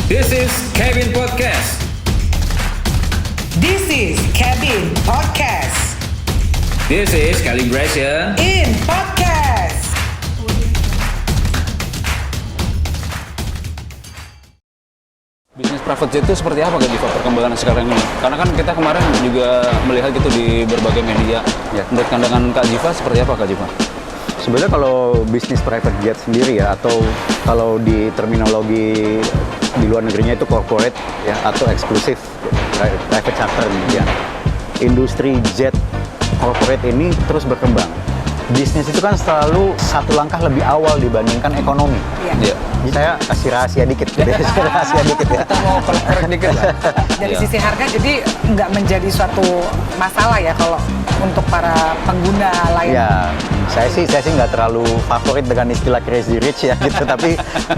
This is Kevin Podcast. This is Kevin Podcast. This is Calibration In Podcast. Bisnis private jet itu seperti apa Kak Jiva perkembangan sekarang ini? Karena kan kita kemarin juga melihat gitu di berbagai media. Ya. Menurut pandangan Kak Jiva seperti apa Kak Jiva? Sebenarnya kalau bisnis private jet sendiri ya, atau kalau di terminologi di luar negerinya itu corporate ya, atau eksklusif private charter gitu ya. Industri jet corporate ini terus berkembang. Bisnis itu kan selalu satu langkah lebih awal dibandingkan ekonomi. Iya. Jadi saya kasih rahasia dikit gitu ya. Rahasia dikit ya. Kita mau korek dikit lah. Dari Iya. sisi harga jadi nggak menjadi suatu masalah ya kalau untuk para pengguna lain. Ya, saya sih nggak terlalu favorit dengan istilah crazy rich ya gitu, tapi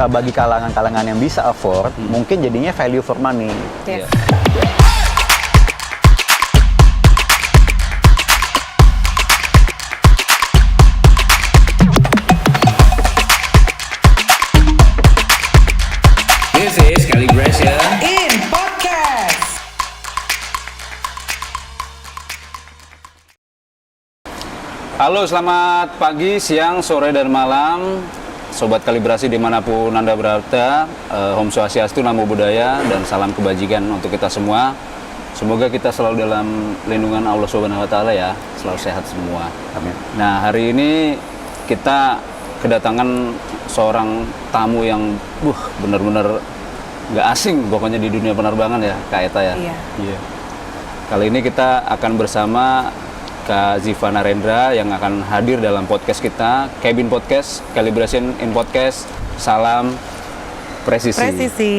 bagi kalangan-kalangan yang bisa afford, mungkin jadinya value for money. Yes. This is Calibration. In Podcast. Halo, selamat pagi, siang, sore, dan malam. Sobat Kalibrasi dimanapun Anda berada, Om Swastiastu, Namo Buddhaya, dan salam kebajikan untuk kita semua. Semoga kita selalu dalam lindungan Allah Subhanahu wa Ta'ala ya, selalu sehat semua. Amin. Nah, hari ini kita kedatangan seorang tamu yang benar-benar nggak asing pokoknya di dunia penerbangan ya, Kak Eta ya. Iya. Kali ini kita akan bersama Kak Ziva Narendra yang akan hadir dalam podcast kita, Kevin Podcast, Calibration in Podcast. Salam presisi. Presisi.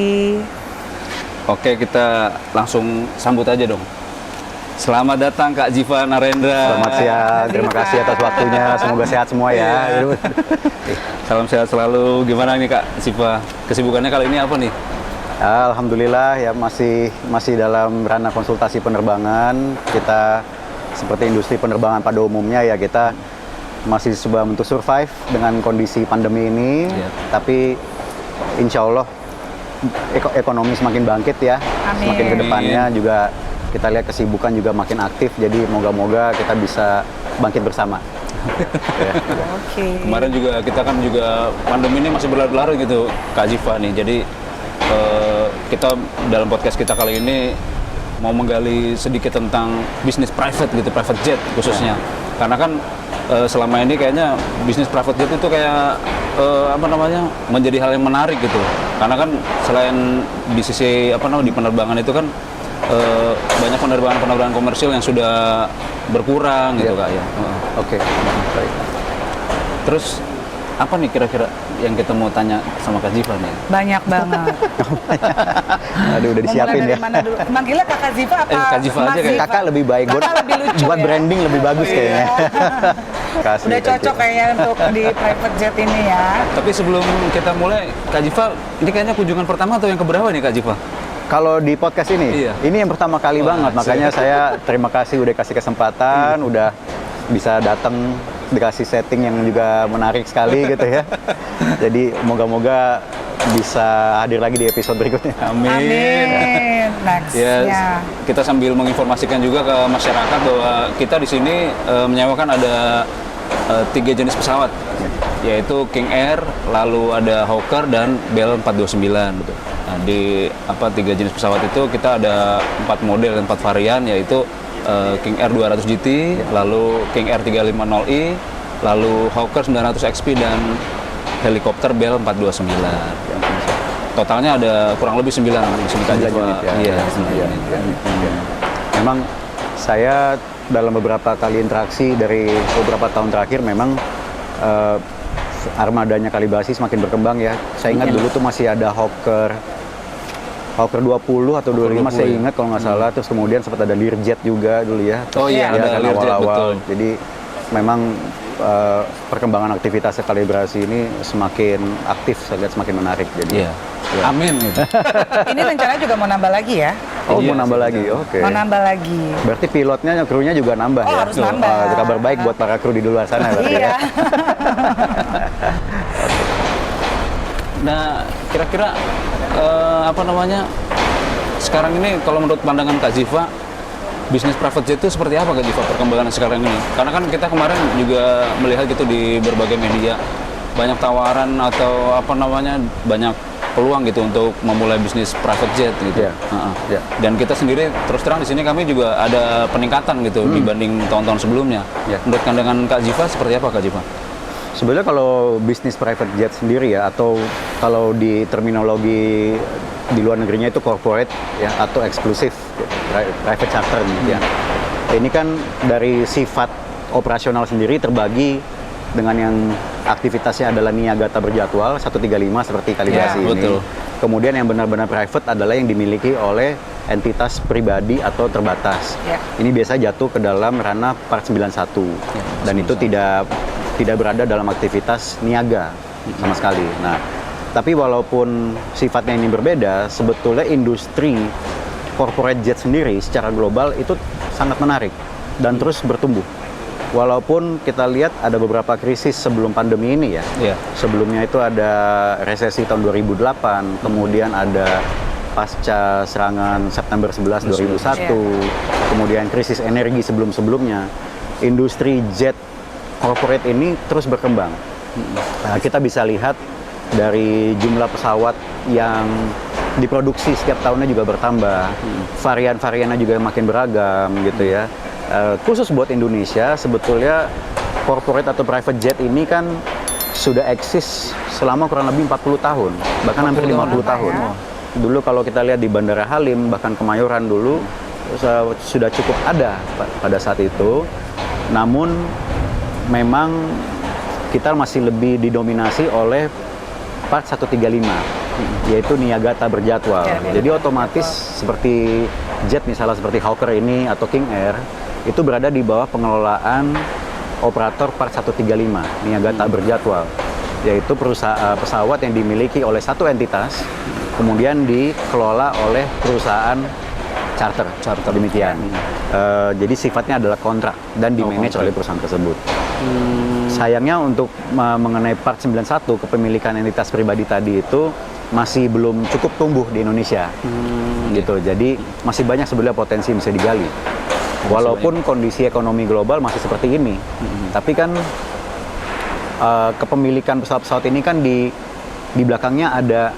Oke, kita langsung sambut aja dong. Selamat datang Kak Ziva Narendra. Selamat siang, terima kasih atas waktunya. Semoga sehat semua ya. Salam sehat selalu. Gimana nih Kak Ziva? Kesibukannya kali ini apa nih? Alhamdulillah ya, masih dalam ranah konsultasi penerbangan. Kita seperti industri penerbangan pada umumnya ya, kita masih coba untuk survive dengan kondisi pandemi ini. Iya. Tapi insya Allah ekonomi semakin bangkit ya. Amin. Semakin ke depannya juga kita lihat kesibukan juga makin aktif. Jadi moga-moga kita bisa bangkit bersama. Ya. Oke. Kemarin juga kita kan juga pandemi ini masih berlarut-larut gitu Kak Ziva nih. Jadi kita dalam podcast kita kali ini mau menggali sedikit tentang bisnis private gitu, private jet khususnya. Karena kan selama ini kayaknya bisnis private jet itu kayak menjadi hal yang menarik gitu. Karena kan selain di sisi di penerbangan itu kan banyak penerbangan komersil yang sudah berkurang gitu Kak ya. Oke, baik. Terus apa nih kira-kira yang kita mau tanya sama Kak Ziva nih? Banyak banget. Aduh, udah Mau disiapin mulai ya. dari mana dulu? Manggilnya Kakak Ziva apa? Kak Ziva Mas aja kayak. Kakak lebih baik Kakak lebih lucu buat ya? branding lebih bagus Iya. kayaknya. Kasih, Udah thank cocok you. kayaknya untuk di private jet ini ya. Tapi sebelum kita mulai, Kak Ziva, ini kayaknya kunjungan pertama atau yang keberapa nih Kak Ziva? Kalau di podcast ini, Iya. ini yang pertama kali Wah, banget. Makanya saya terima kasih udah kasih kesempatan, udah bisa datang, dikasih setting yang juga menarik sekali gitu ya. Jadi moga-moga bisa hadir lagi di episode berikutnya. Amin. Next. Ya, kita sambil menginformasikan juga ke masyarakat bahwa kita di sini menyewakan ada 3 jenis pesawat, yaitu King Air, lalu ada Hawker dan Bell 429. Gitu. Nah, di 3 jenis pesawat itu kita ada 4 model dan 4 varian, yaitu King Air 200 GT, lalu King Air 350i, lalu Hawker 900 XP dan helikopter Bell 429. Totalnya ada kurang lebih 9 di sini Kak 9 Ziva. unit ya. Iya, 9 Iya, unit. iya, iya. Memang saya dalam beberapa kali interaksi dari beberapa tahun terakhir memang armadanya Kalibrasi semakin berkembang ya. Saya ingat dulu tuh masih ada Hawker 20 atau 25 saya ya. ingat kalau nggak salah. Terus kemudian sempat ada Learjet juga dulu ya. Oh iya, Ya, ada kan Learjet, awal-awal. betul. Jadi memang perkembangan aktivitas Kalibrasi ini semakin aktif, saya lihat semakin menarik. Jadi Iya. Ya. Amin gitu. Ini rencananya juga mau nambah lagi ya? Oh, Iya, mau nambah sih, lagi, betul. oke. Mau nambah lagi. Berarti pilotnya, krunya juga nambah Oh, ya? harus nambah. Itu kabar baik buat para kru di luar sana berarti Iya. ya? Nah, kira-kira sekarang ini kalau menurut pandangan Kak Ziva, bisnis private jet itu seperti apa Kak Ziva perkembangan sekarang ini? Karena kan kita kemarin juga melihat gitu di berbagai media, banyak tawaran atau banyak peluang gitu untuk memulai bisnis private jet gitu. Ya. Dan kita sendiri terus terang di sini kami juga ada peningkatan gitu dibanding tahun-tahun sebelumnya. Ya. Menurut pandangan Kak Ziva seperti apa Kak Ziva? Sebenarnya kalau bisnis private jet sendiri ya, atau kalau di terminologi di luar negerinya itu corporate ya, atau eksklusif private charter gitu ya. Ini kan dari sifat operasional sendiri terbagi dengan yang aktivitasnya adalah niaga tak berjadwal 135 seperti kalibrasi Ya, ini. betul. Kemudian yang benar-benar private adalah yang dimiliki oleh entitas pribadi atau terbatas. Ya. Ini biasa jatuh ke dalam ranah Part 91 dan itu tidak berada dalam aktivitas niaga sama sekali. Nah, tapi walaupun sifatnya ini berbeda, sebetulnya industri corporate jet sendiri secara global itu sangat menarik dan terus bertumbuh. Walaupun kita lihat ada beberapa krisis sebelum pandemi ini ya. Iya. Sebelumnya itu ada resesi tahun 2008, kemudian ada pasca serangan September 11 2001, kemudian krisis energi sebelum-sebelumnya. Industri jet corporate ini terus berkembang. Nah, kita bisa lihat dari jumlah pesawat yang diproduksi setiap tahunnya juga bertambah, varian-variannya juga makin beragam gitu ya. Khusus buat Indonesia, sebetulnya corporate atau private jet ini kan sudah eksis selama kurang lebih 40 tahun, bahkan hampir 50 tahun. Dulu kalau kita lihat di Bandara Halim, bahkan Kemayoran dulu sudah cukup ada pada saat itu. Namun memang kita masih lebih didominasi oleh Part 135, yaitu niaga tak berjadwal. Jadi otomatis seperti jet misalnya seperti Hawker ini atau King Air, itu berada di bawah pengelolaan operator Part 135, niaga tak berjadwal, yaitu perusahaan pesawat yang dimiliki oleh satu entitas, kemudian dikelola oleh perusahaan charter demikian. Jadi sifatnya adalah kontrak dan dimanage oleh perusahaan tersebut. Sayangnya untuk mengenai Part 91, kepemilikan entitas pribadi tadi itu masih belum cukup tumbuh di Indonesia, gitu. Jadi masih banyak sebenarnya potensi yang bisa digali. Walaupun kondisi ekonomi global masih seperti ini, tapi kan kepemilikan pesawat-pesawat ini kan di belakangnya ada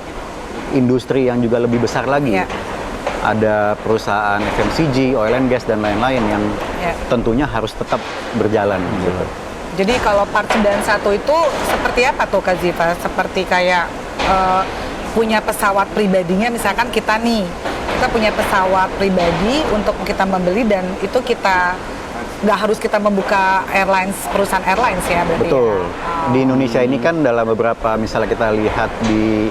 industri yang juga lebih besar lagi. Ada perusahaan FMCG, oil and gas dan lain-lain yang tentunya harus tetap berjalan. Gitu. Jadi kalau Part 91 itu seperti apa tuh Kak Ziva? Seperti kayak punya pesawat pribadinya, misalkan kita punya pesawat pribadi untuk kita membeli dan itu kita nggak harus kita membuka perusahaan airlines ya berarti. Betul. Ya? Di Indonesia ini kan dalam beberapa misalnya kita lihat di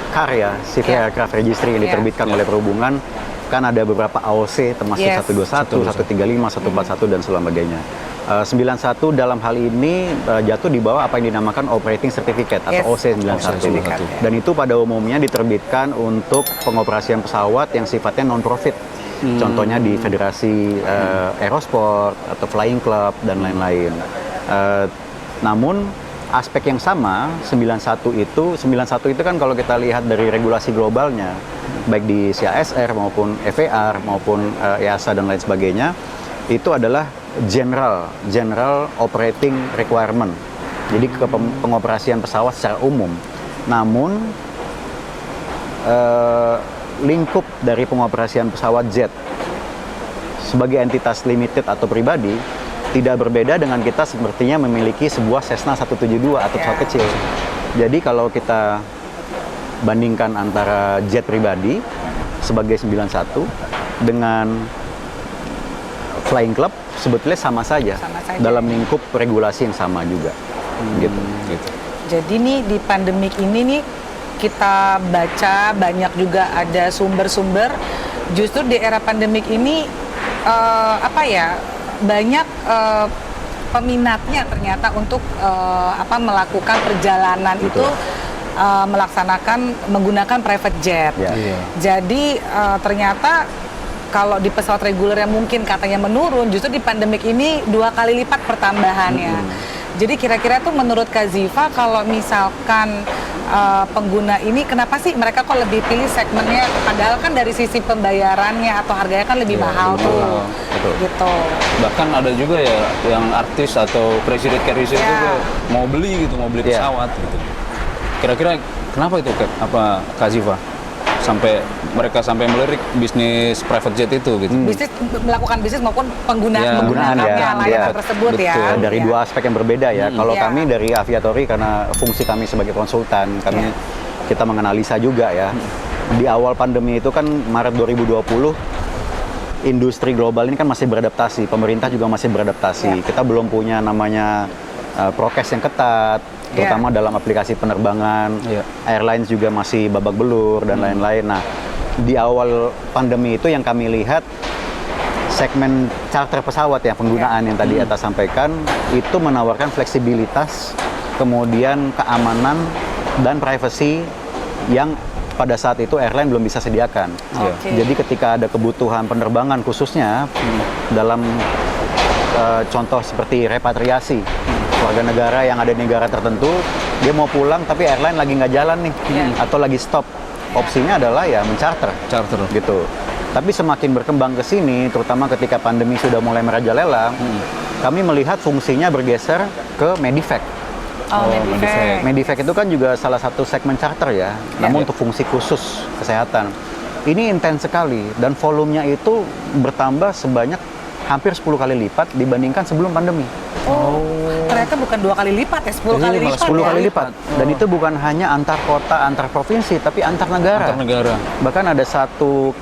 CAR ya, Civil Aircraft Registry yang diterbitkan oleh Perhubungan, kan ada beberapa AOC termasuk 121, 135, 141 dan sebagainya. 91 dalam hal ini jatuh di bawah apa yang dinamakan Operating Certificate atau OC 91. Dan itu pada umumnya diterbitkan untuk pengoperasian pesawat yang sifatnya non-profit. Contohnya di Federasi Aerosport atau Flying Club dan lain-lain. Namun aspek yang sama, 91 itu kan kalau kita lihat dari regulasi globalnya, baik di CASR maupun FAR maupun EASA dan lain sebagainya, itu adalah general operating requirement. Jadi pengoperasian pesawat secara umum. Namun lingkup dari pengoperasian pesawat jet sebagai entitas limited atau pribadi tidak berbeda dengan kita sepertinya memiliki sebuah Cessna 172 atau pesawat kecil. Jadi kalau kita bandingkan antara jet pribadi sebagai 91 dengan Flying Club, sebetulnya sama saja. Dalam lingkup regulasi yang sama juga. Gitu. Jadi nih di pandemik ini nih kita baca banyak juga ada sumber-sumber justru di era pandemik ini banyak peminatnya ternyata untuk melakukan perjalanan itu menggunakan private jet. Jadi ternyata kalau di pesawat reguler yang mungkin katanya menurun, justru di pandemik ini 2 kali lipat pertambahannya. Jadi kira-kira tuh menurut Kak Ziva kalau misalkan pengguna ini kenapa sih mereka kok lebih pilih segmennya, padahal kan dari sisi pembayarannya atau harganya kan lebih mahal lebih tuh, mahal, betul. gitu. Bahkan ada juga ya yang artis atau presiden carrier itu mau beli pesawat gitu. Kira-kira kenapa itu apa Kak Ziva mereka sampai melirik bisnis private jet itu gitu? Melakukan bisnis maupun penggunaan layanan tersebut betul. ya. Dari dua aspek yang berbeda ya. Kalau kami dari Aviatory, karena fungsi kami sebagai konsultan, kita menganalisa juga ya. Di awal pandemi itu kan Maret 2020, industri global ini kan masih beradaptasi, pemerintah juga masih beradaptasi. Kita belum punya namanya prokes yang ketat, terutama dalam aplikasi penerbangan. Airlines juga masih babak belur dan lain-lain. Nah, di awal pandemi itu yang kami lihat segmen charter pesawat ya, penggunaan yang tadi Atta sampaikan itu menawarkan fleksibilitas, kemudian keamanan dan privacy yang pada saat itu airline belum bisa sediakan. Jadi ketika ada kebutuhan penerbangan khususnya dalam contoh seperti repatriasi warga negara yang ada di negara tertentu, dia mau pulang tapi airline lagi nggak jalan nih atau lagi stop, opsinya adalah ya mencarter gitu. Tapi semakin berkembang ke sini, terutama ketika pandemi sudah mulai merajalela, kami melihat fungsinya bergeser ke Medivac. Medivac itu kan juga salah satu segmen charter ya, namun untuk fungsi khusus kesehatan. Ini intens sekali dan volumenya itu bertambah sebanyak hampir 10 kali lipat dibandingkan sebelum pandemi. Ternyata bukan 2 kali lipat ya, 10 kali lipat. 10 kali lipat. Dan itu bukan hanya antar kota, antar provinsi, tapi antar negara. Bahkan ada satu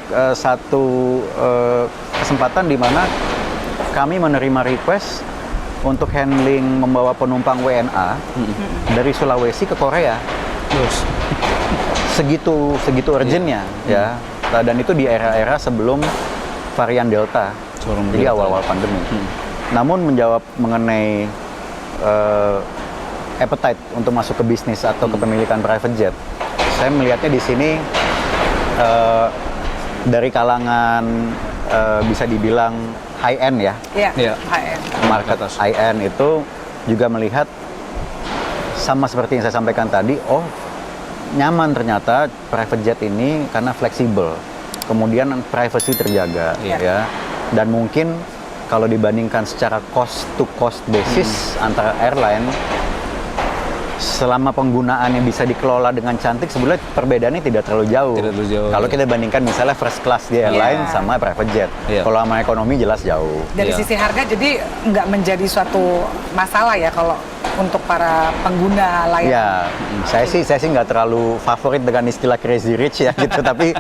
kesempatan di mana kami menerima request untuk handling membawa penumpang WNA dari Sulawesi ke Korea. Segitu urgentnya ya. Dan itu di era-era sebelum varian Delta. Jadi awal-awal pandemi. Namun menjawab mengenai appetite untuk masuk ke bisnis atau kepemilikan private jet, saya melihatnya di sini dari kalangan bisa dibilang high end ya. High end. Market high end itu juga melihat sama seperti yang saya sampaikan tadi. Nyaman ternyata private jet ini karena fleksibel. Kemudian privacy terjaga ya. Dan mungkin kalau dibandingkan secara cost to cost basis antara airline, selama penggunaannya bisa dikelola dengan cantik, sebenarnya perbedaannya tidak terlalu jauh. Kalau kita bandingkan misalnya first class di airline sama private jet, kalau sama ekonomi jelas jauh. Dari sisi harga jadi nggak menjadi suatu masalah ya kalau untuk para pengguna layanan. Saya sih nggak terlalu favorit dengan istilah crazy rich ya gitu, tapi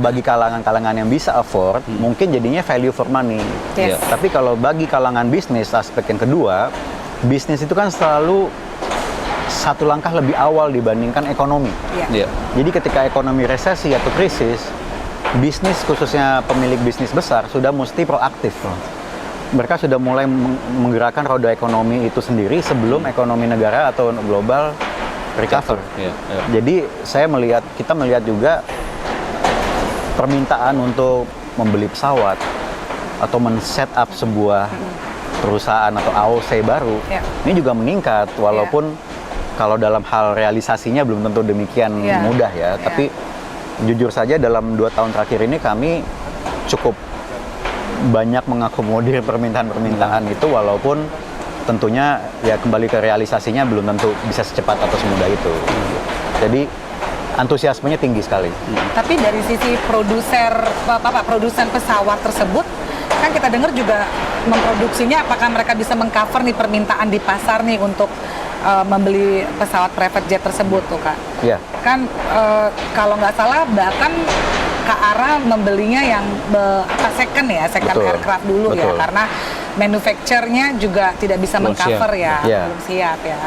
bagi kalangan-kalangan yang bisa afford, mungkin jadinya value for money. Tapi kalau bagi kalangan bisnis, aspek yang kedua, bisnis itu kan selalu satu langkah lebih awal dibandingkan ekonomi. Jadi ketika ekonomi resesi atau krisis, bisnis khususnya pemilik bisnis besar sudah mesti proaktif. Mereka sudah mulai menggerakkan roda ekonomi itu sendiri sebelum ekonomi negara atau global recover. Jadi kita melihat juga permintaan untuk membeli pesawat atau men-set up sebuah perusahaan atau AOC baru ini juga meningkat, walaupun kalau dalam hal realisasinya belum tentu demikian mudah ya. Tapi jujur saja dalam 2 tahun terakhir ini kami cukup banyak mengakomodir permintaan-permintaan itu, walaupun tentunya ya kembali ke realisasinya belum tentu bisa secepat atau semudah itu. Jadi antusiasmenya tinggi sekali. Tapi dari sisi produsen pesawat tersebut, kan kita dengar juga memproduksinya, apakah mereka bisa mengcover nih permintaan di pasar nih untuk membeli pesawat private jet tersebut tuh Kak? Kan kalau nggak salah bahkan ke arah membelinya yang second aircraft dulu ya, karena manufacturernya juga tidak bisa mengcover belum siap ya.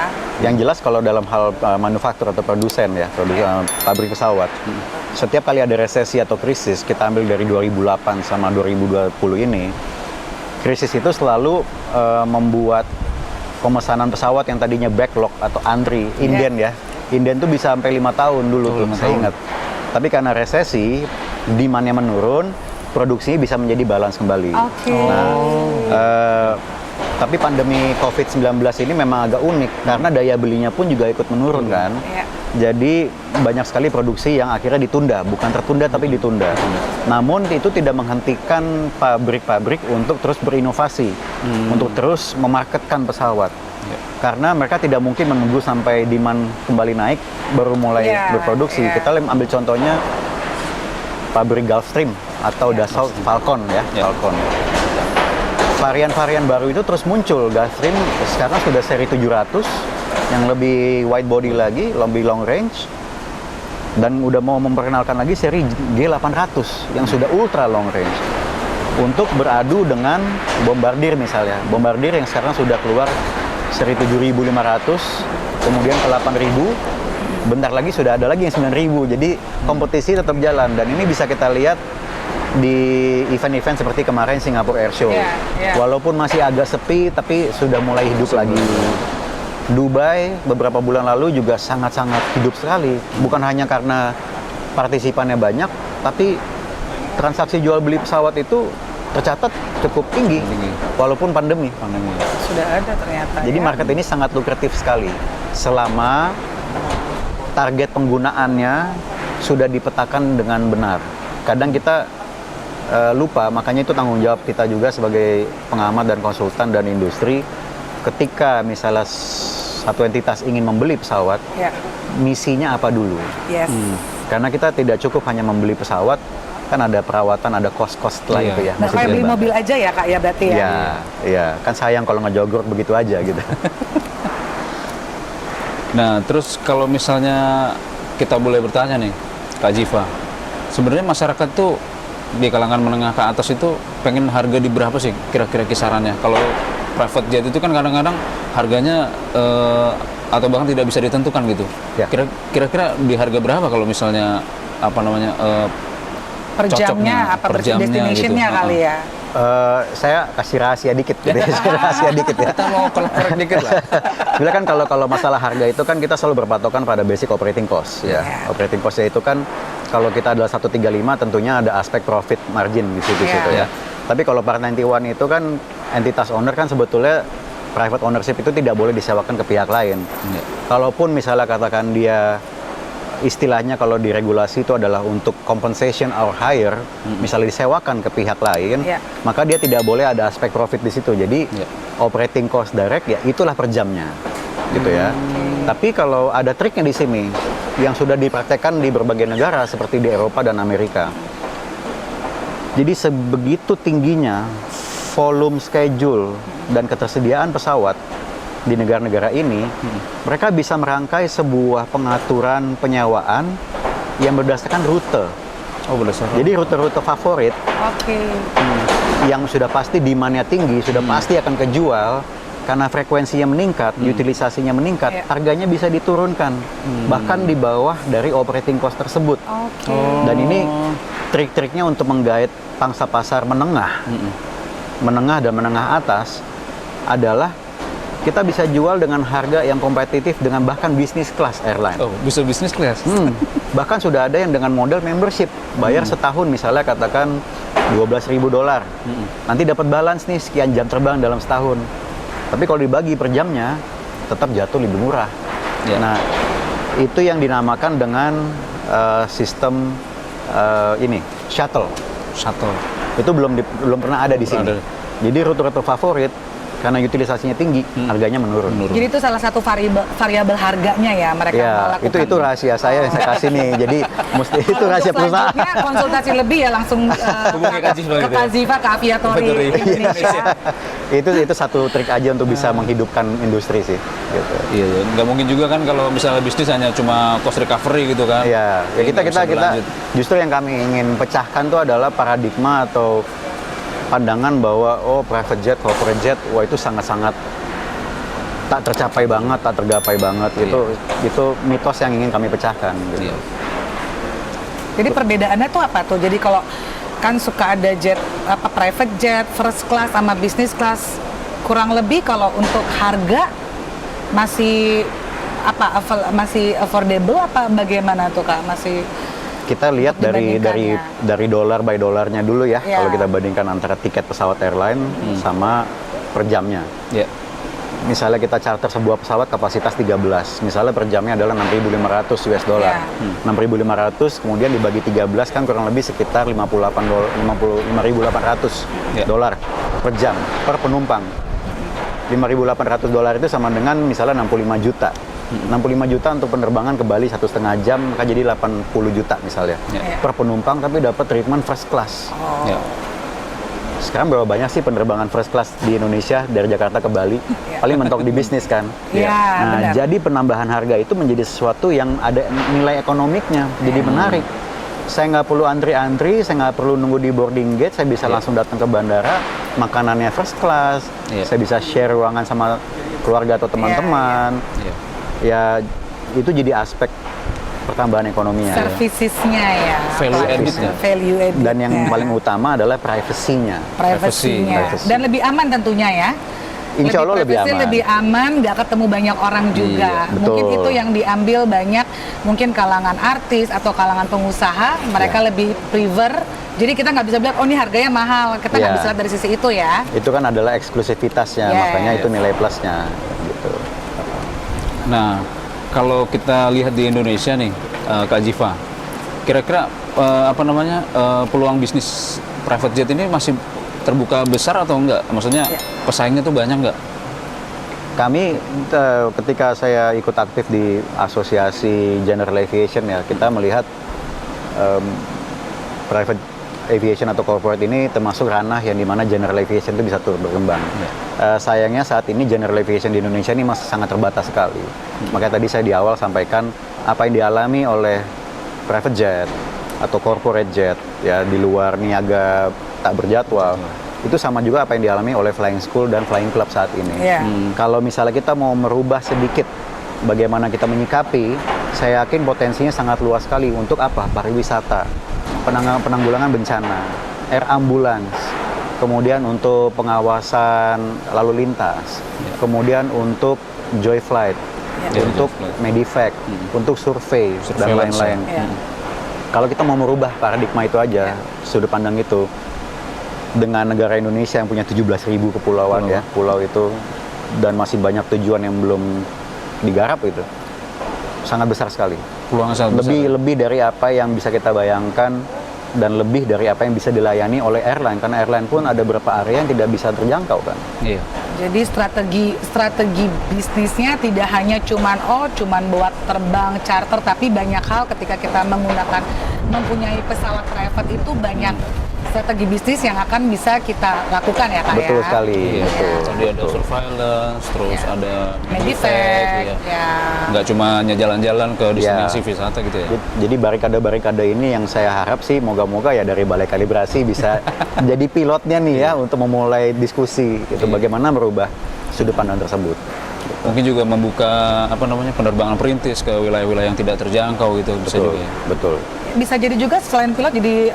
Yang jelas kalau dalam hal manufaktur atau produsen pabrik pesawat, setiap kali ada resesi atau krisis, kita ambil dari 2008 sama 2020 ini, krisis itu selalu membuat pemesanan pesawat yang tadinya backlog atau antri, inden inden tuh bisa sampai 5 tahun dulu tuh, saya ingat. Tapi karena resesi, demand-nya menurun, produksinya bisa menjadi balance kembali. Tapi pandemi COVID-19 ini memang agak unik karena daya belinya pun juga ikut menurun kan. Iya. Jadi banyak sekali produksi yang akhirnya ditunda, bukan tertunda tapi ditunda. Namun itu tidak menghentikan pabrik-pabrik untuk terus berinovasi, untuk terus memarketkan pesawat. Karena mereka tidak mungkin menunggu sampai demand kembali naik baru mulai berproduksi. Kita ambil contohnya pabrik Gulfstream atau Dassault Falcon ya, Falcon. Varian-varian baru itu terus muncul. Gulfstream sekarang sudah seri 700 yang lebih wide body lagi, lebih long range, dan udah mau memperkenalkan lagi seri G800 yang sudah ultra long range untuk beradu dengan Bombardier misalnya. Bombardier yang sekarang sudah keluar seri 7.500, kemudian ke 8.000, bentar lagi sudah ada lagi yang 9.000. Jadi kompetisi tetap jalan, dan ini bisa kita lihat di event-event seperti kemarin Singapore Air Show. Walaupun masih agak sepi, tapi sudah mulai hidup lagi. Dubai beberapa bulan lalu juga sangat-sangat hidup sekali. Bukan hanya karena partisipannya banyak, tapi transaksi jual beli pesawat itu tercatat cukup tinggi, walaupun pandemi. Sudah ada ternyata. Jadi market ini sangat lukratif sekali selama target penggunaannya sudah dipetakan dengan benar. Kadang kita lupa, makanya itu tanggung jawab kita juga sebagai pengamat dan konsultan dan industri. Ketika misalnya satu entitas ingin membeli pesawat, misinya apa dulu? Karena kita tidak cukup hanya membeli pesawat, kan ada perawatan, ada cost-cost setelah itu ya. Nah, kayak beli mobil aja ya Kak ya berarti ya? Iya, kan sayang kalau ngejogrok begitu aja gitu. Nah, terus kalau misalnya kita boleh bertanya nih, Kak Ziva, sebenarnya masyarakat tuh di kalangan menengah ke atas itu pengen harga di berapa sih kira-kira kisarannya? Kalau private jet itu kan kadang-kadang harganya atau bahkan tidak bisa ditentukan gitu. Kira-kira di harga berapa kalau misalnya apa namanya per jamnya, apa destination-nya gitu, kali ya? Saya kasih rahasia dikit gitu ya. Rahasia dikit ya. Kita mau korek dikit lah. Sebenarnya kan kalau masalah harga itu kan kita selalu berpatokan pada basic operating cost ya. Operating cost-nya itu kan kalau kita adalah 135 tentunya ada aspek profit margin di situ ya. Tapi kalau Part 91 itu kan entitas owner kan sebetulnya private ownership itu tidak boleh disewakan ke pihak lain. Kalaupun misalnya katakan dia istilahnya kalau di regulasi itu adalah untuk compensation or hire, misalnya disewakan ke pihak lain, maka dia tidak boleh ada aspek profit di situ. Jadi operating cost direct ya itulah per jamnya, gitu ya. Tapi kalau ada triknya di sini yang sudah dipraktekkan di berbagai negara seperti di Eropa dan Amerika. Jadi sebegitu tingginya volume schedule dan ketersediaan pesawat di negara-negara ini, mereka bisa merangkai sebuah pengaturan penyewaan yang berdasarkan rute. Oh, berdasarkan. Jadi rute-rute favorit yang sudah pasti demand-nya tinggi, sudah pasti akan kejual karena frekuensinya meningkat, utilisasinya meningkat, harganya bisa diturunkan bahkan di bawah dari operating cost tersebut. Dan ini trik-triknya untuk menggait pangsa pasar menengah, menengah dan menengah atas adalah kita bisa jual dengan harga yang kompetitif dengan bahkan bisnis kelas airline. Oh, bisa bisnis kelas? Bahkan sudah ada yang dengan model membership, bayar setahun misalnya katakan $12.000. Nanti dapat balance nih sekian jam terbang dalam setahun. Tapi kalau dibagi per jamnya, tetap jatuh lebih murah. Nah, itu yang dinamakan dengan sistem ini, shuttle. Itu belum pernah ada di sini. Jadi rute-rute favorit karena utilisasinya tinggi, harganya menurun. Jadi itu salah satu variabel harganya ya mereka melakukan. Itu rahasia saya yang saya kasih nih. Jadi mesti itu rahasia perusahaan. Selanjutnya konsultasi lebih ya langsung hubungi Kak Ziva, ke Aviatory Indonesia. Itu satu trik aja untuk bisa menghidupkan industri sih. Gitu. Iya, nggak mungkin juga kan kalau misalnya bisnis hanya cuma cost recovery gitu kan. Iya, ya kita justru yang kami ingin pecahkan tuh adalah paradigma atau pandangan bahwa private jet, corporate jet, wah itu sangat-sangat tak tercapai banget, tak tergapai banget. Itu mitos yang ingin kami pecahkan. Gitu. Jadi perbedaannya tuh apa tuh? Jadi kalau kan suka ada jet private jet, first class sama business class, kurang lebih kalau untuk harga masih masih affordable apa bagaimana tuh Kak? Masih kita lihat dari dollar by dollarnya dulu ya. Kalau kita bandingkan antara tiket pesawat airline sama per jamnya. Ya. Misalnya kita charter sebuah pesawat kapasitas 13, misalnya per jamnya adalah 6.500 US dollar. 6.500 kemudian dibagi 13 kan kurang lebih sekitar 5.800 dolar per jam per penumpang. 5.800 dolar itu sama dengan misalnya 65 juta. 65 juta untuk penerbangan ke Bali 1,5 jam, maka jadi 80 juta misalnya per penumpang, tapi dapat treatment first class. Ya. Sekarang berapa banyak sih penerbangan first class di Indonesia dari Jakarta ke Bali? Paling mentok di bisnis kan. Nah, benar. jadi penambahan harga itu menjadi sesuatu yang ada nilai ekonomiknya, jadi menarik. Saya nggak perlu antri-antri, saya nggak perlu nunggu di boarding gate, saya bisa langsung datang ke bandara, makanannya first class, saya bisa share ruangan sama keluarga atau teman-teman. Ya, itu jadi aspek pertambahan ekonominya. Servicesnya ya. Value added-nya. Value added. Dan yang paling utama adalah privasinya. Privasinya. Privacy. Dan lebih aman tentunya ya. Insya Allah lebih privacy, aman. lebih aman, nggak ketemu banyak orang juga. Mungkin betul. itu yang diambil banyak, mungkin kalangan artis atau kalangan pengusaha, mereka lebih prefer. Jadi kita nggak bisa bilang, oh ini harganya mahal. Kita nggak bisa lihat dari sisi itu ya. Itu kan adalah eksklusivitasnya, makanya itu nilai plusnya. Gitu. Nah, kalau kita lihat di Indonesia nih, Kak Ziva, kira-kira peluang bisnis private jet ini masih terbuka besar atau enggak? Maksudnya pesaingnya tuh banyak enggak? Kami ketika saya ikut aktif di asosiasi General Aviation ya, kita melihat private aviation atau corporate ini termasuk ranah yang dimana General Aviation itu bisa turut berkembang. Sayangnya saat ini General Aviation di Indonesia ini masih sangat terbatas sekali. Makanya tadi saya di awal sampaikan apa yang dialami oleh private jet atau corporate jet ya di luar niaga tak berjadwal. Itu sama juga apa yang dialami oleh flying school dan flying club saat ini. Kalau misalnya kita mau merubah sedikit bagaimana kita menyikapi, saya yakin potensinya sangat luas sekali untuk apa? Pariwisata, penanggulangan bencana, air ambulance, kemudian untuk pengawasan lalu lintas, kemudian untuk joy flight, untuk medivac, untuk survei dan lain-lain. Kalau kita mau merubah paradigma itu aja, sudut pandang itu, dengan negara Indonesia yang punya 17.000 kepulauan ya, pulau itu, dan masih banyak tujuan yang belum digarap itu, sangat besar sekali. Peluangnya sangat besar. Lebih dari apa yang bisa kita bayangkan dan lebih dari apa yang bisa dilayani oleh airline, karena airline pun ada beberapa area yang tidak bisa terjangkau kan. Iya. Jadi strategi bisnisnya tidak hanya cuman buat terbang charter, tapi banyak hal ketika kita mempunyai pesawat private itu banyak strategi bisnis yang akan bisa kita lakukan ya Kak. Betul sekali. Iya. Betul. Tadi ada surveillance, terus ada medivac, nggak cuma hanya jalan-jalan ke destinasi wisata gitu ya. Jadi barikade-barikade ini yang saya harap sih moga-moga ya dari Balai Kalibrasi bisa jadi pilotnya nih ya untuk memulai diskusi gitu bagaimana merubah sudut pandang tersebut. Mungkin juga membuka penerbangan perintis ke wilayah-wilayah yang tidak terjangkau gitu bisa juga ya. Betul. Bisa jadi juga selain pilot jadi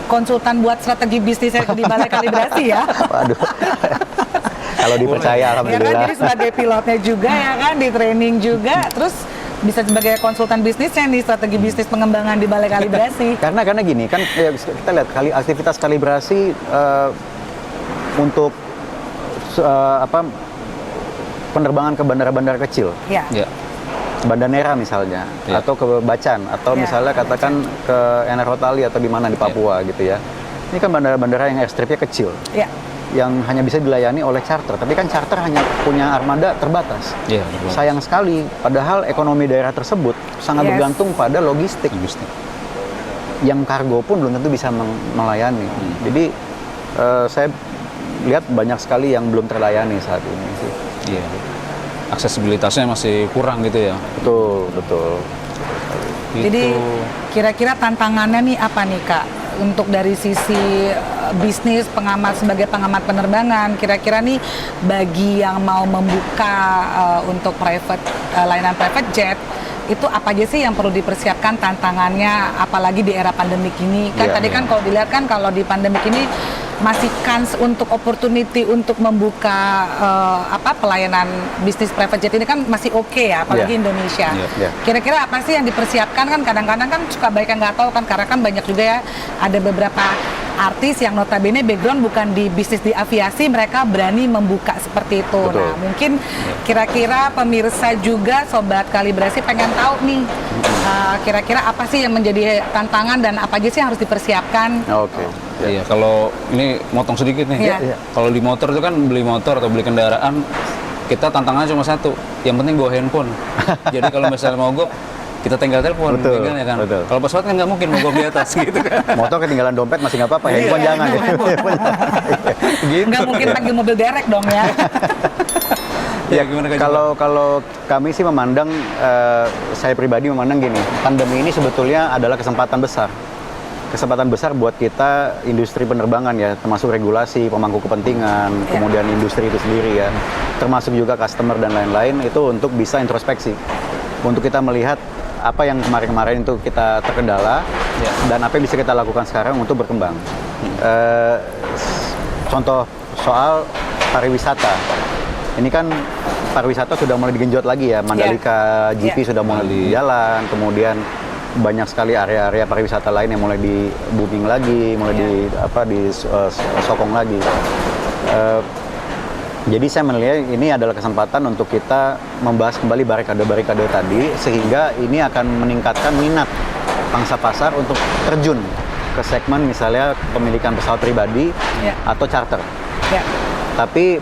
konsultan buat strategi bisnisnya di Balai Kalibrasi ya. Waduh. Kalau dipercaya alhamdulillah. Ya kan, jadi sebagai pilotnya juga ya kan, di training juga, terus bisa sebagai konsultan bisnisnya nih, strategi bisnis pengembangan di Balai Kalibrasi. Karena gini kan kita lihat aktivitas kalibrasi untuk penerbangan ke bandara-bandara kecil. Ya. Banda Nera misalnya, atau ke Bacan, atau misalnya katakan ke NR Rotali atau di mana di Papua gitu ya. Ini kan bandara-bandara yang airstripnya kecil, yang hanya bisa dilayani oleh charter. Tapi kan charter hanya punya armada terbatas. Sayang sekali, padahal ekonomi daerah tersebut sangat bergantung pada logistik. Yang kargo pun belum tentu bisa melayani. Jadi saya lihat banyak sekali yang belum terlayani saat ini sih. Iya. Aksesibilitasnya masih kurang gitu ya. Betul. Jadi kira-kira tantangannya nih apa nih Kak? Untuk dari sisi bisnis sebagai pengamat penerbangan, kira-kira nih bagi yang mau membuka untuk layanan private jet, itu apa aja sih yang perlu dipersiapkan tantangannya, apalagi di era pandemik ini? Kan tadi kan kalau dilihat kan kalau di pandemik ini masih kans untuk opportunity untuk membuka pelayanan bisnis private jet ini kan masih oke ya, apalagi Indonesia. Kira-kira apa sih yang dipersiapkan? Kan kadang-kadang kan suka baik yang nggak tahu kan, karena kan banyak juga ya ada beberapa artis yang notabene background bukan di bisnis di aviasi, mereka berani membuka seperti itu. Betul. Nah, mungkin kira-kira pemirsa juga Sobat Kalibrasi pengen tahu nih, kira-kira apa sih yang menjadi tantangan dan apa aja sih yang harus dipersiapkan? Oke. Iya, kalau ini motong sedikit nih. Iya. Kalau di motor itu kan beli motor atau beli kendaraan, kita tantangannya cuma satu, yang penting bawa handphone. Jadi kalau misalnya mogok, kita tinggal telepon, Betul, tinggalnya kan. betul. Kalau pesawat kan nggak mungkin mogok di atas gitu kan. Motor ketinggalan dompet masih nggak apa-apa, handphone jangan ya. Gitu. Nggak mungkin panggil mobil derek dong ya. Ya gimana Kak Jiva? Kalau kami sih memandang, saya pribadi memandang gini, pandemi ini sebetulnya adalah kesempatan besar. Kesempatan besar buat kita industri penerbangan ya, termasuk regulasi, pemangku kepentingan, kemudian industri itu sendiri ya, termasuk juga customer dan lain-lain, itu untuk bisa introspeksi. Untuk kita melihat apa yang kemarin-kemarin itu kita terkendala, dan apa yang bisa kita lakukan sekarang untuk berkembang. Contoh soal pariwisata. Ini kan pariwisata sudah mulai digenjot lagi ya, Mandalika GP sudah mulai jalan, kemudian banyak sekali area-area pariwisata lain yang mulai di booming lagi, mulai disokong lagi. Jadi saya melihat ini adalah kesempatan untuk kita membahas kembali barikade-barikade tadi, sehingga ini akan meningkatkan minat pangsa pasar untuk terjun ke segmen misalnya pemilikan pesawat pribadi atau charter. Tapi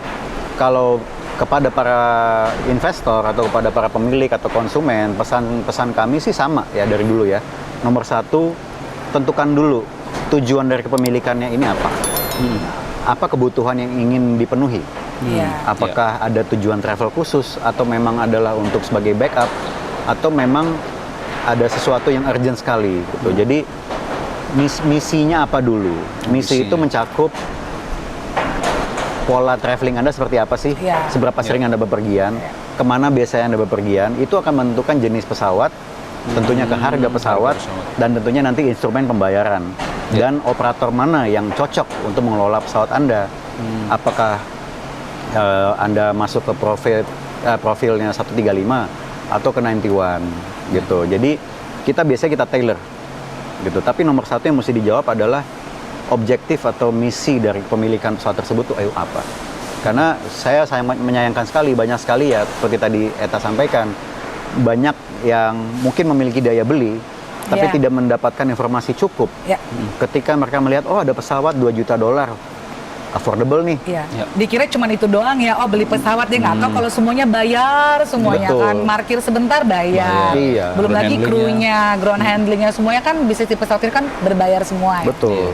kalau kepada para investor atau kepada para pemilik atau konsumen, pesan kami sih sama ya dari dulu ya. Nomor satu, tentukan dulu tujuan dari kepemilikannya ini apa. Apa kebutuhan yang ingin dipenuhi. Apakah ada tujuan travel khusus atau memang adalah untuk sebagai backup atau memang ada sesuatu yang urgent sekali gitu. Jadi misinya apa dulu? Misi itu mencakup pola traveling Anda seperti apa sih? Seberapa sering Anda bepergian? Kemana biasanya Anda bepergian? Itu akan menentukan jenis pesawat, tentunya ke harga pesawat, dan tentunya nanti instrumen pembayaran. Dan operator mana yang cocok untuk mengelola pesawat Anda? Apakah Anda masuk ke profilnya 135 atau ke 91 gitu. Jadi kita biasanya tailor gitu. Tapi nomor satu yang mesti dijawab adalah objektif atau misi dari pemilikan pesawat tersebut itu apa? Karena saya menyayangkan sekali, banyak sekali ya seperti tadi Eta sampaikan, banyak yang mungkin memiliki daya beli tapi tidak mendapatkan informasi cukup. Ketika mereka melihat, oh ada pesawat $2 juta, affordable nih. Dikira cuma itu doang ya, oh beli pesawat, dia nggak tahu kalau semuanya bayar semuanya. Betul. Kan parkir sebentar bayar. Belum lagi krunya, ground handlingnya semuanya kan bisnis di pesawat ini kan berbayar semua. Betul.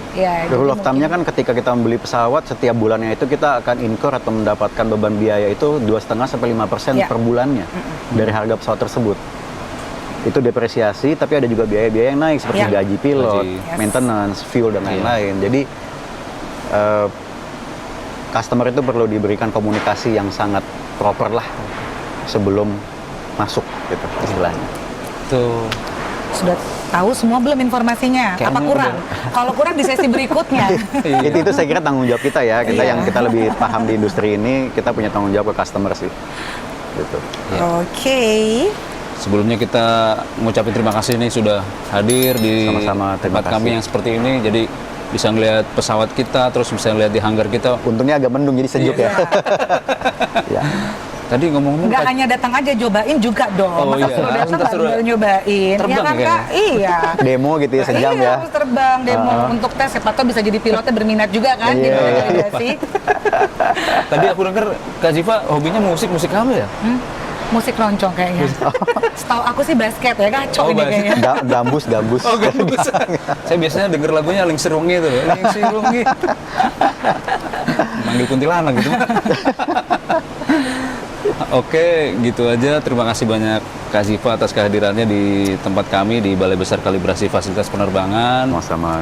Rule of thumb-nya kan ketika kita membeli pesawat setiap bulannya itu kita akan incur atau mendapatkan beban biaya itu 2,5-5% per bulannya dari harga pesawat tersebut. Itu depresiasi, tapi ada juga biaya-biaya yang naik seperti gaji pilot, maintenance, fuel dan lain-lain. Jadi customer itu perlu diberikan komunikasi yang sangat proper lah sebelum masuk gitu istilahnya. Tuh. Sudah tahu semua belum informasinya? Apa kurang? Kalau kurang di sesi berikutnya. Itu saya kira tanggung jawab kita ya. Kita yang kita lebih paham di industri ini, kita punya tanggung jawab ke customer sih. Gitu. Oke. Sebelumnya kita mengucapkan terima kasih nih sudah hadir di tempat kami yang seperti ini. Jadi bisa ngelihat pesawat kita, terus bisa ngelihat di hangar kita. Untungnya agak mendung jadi sejuk ya. Tadi ngomong-ngomong nggak hanya datang aja, cobain juga dong. Masa suruh datang nggak nyobain? Terbang ya kan ya, Kak? Iya. Demo gitu ya, sejam ya. Harus terbang, demo untuk tes. Siapa tahu bisa jadi pilotnya berminat juga kan di navigasi. Tadi aku dengar Kak Jiva hobinya musik kamu ya? Musik keroncong kayaknya. Setahu aku sih basket ya, kacau ini kayaknya. Gambus. Oh, gambus. Saya biasanya denger lagunya Lingser Wengi tuh. Lingser Wengi. Manggil kuntilanak gitu. Oke, gitu aja. Terima kasih banyak Kak Jiva atas kehadirannya di tempat kami di Balai Besar Kalibrasi Fasilitas Penerbangan. Sama-sama.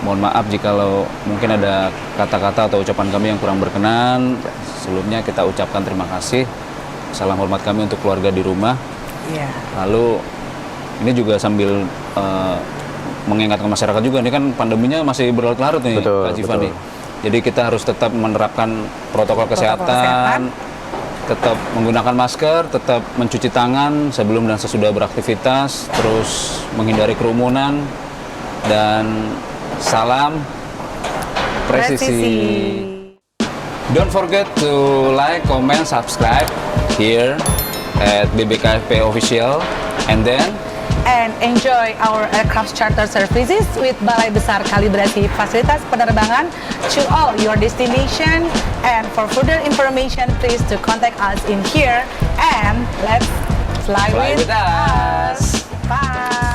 Mohon maaf jikalau mungkin ada kata-kata atau ucapan kami yang kurang berkenan. Sebelumnya kita ucapkan terima kasih. Salam hormat kami untuk keluarga di rumah. Lalu ini juga sambil mengingatkan masyarakat juga, ini kan pandeminya masih berlarut-larut nih Kak Jiva nih. Jadi kita harus tetap menerapkan protokol kesehatan, tetap menggunakan masker, tetap mencuci tangan sebelum dan sesudah beraktivitas, terus menghindari kerumunan, dan Salam presisi. Don't forget to like, comment, subscribe here at BBKFP Official, and enjoy our aircraft charter services with Balai Besar Kalibrasi Fasilitas Penerbangan to all your destination. And for further information, please to contact us in here, and let's fly with us. Bye.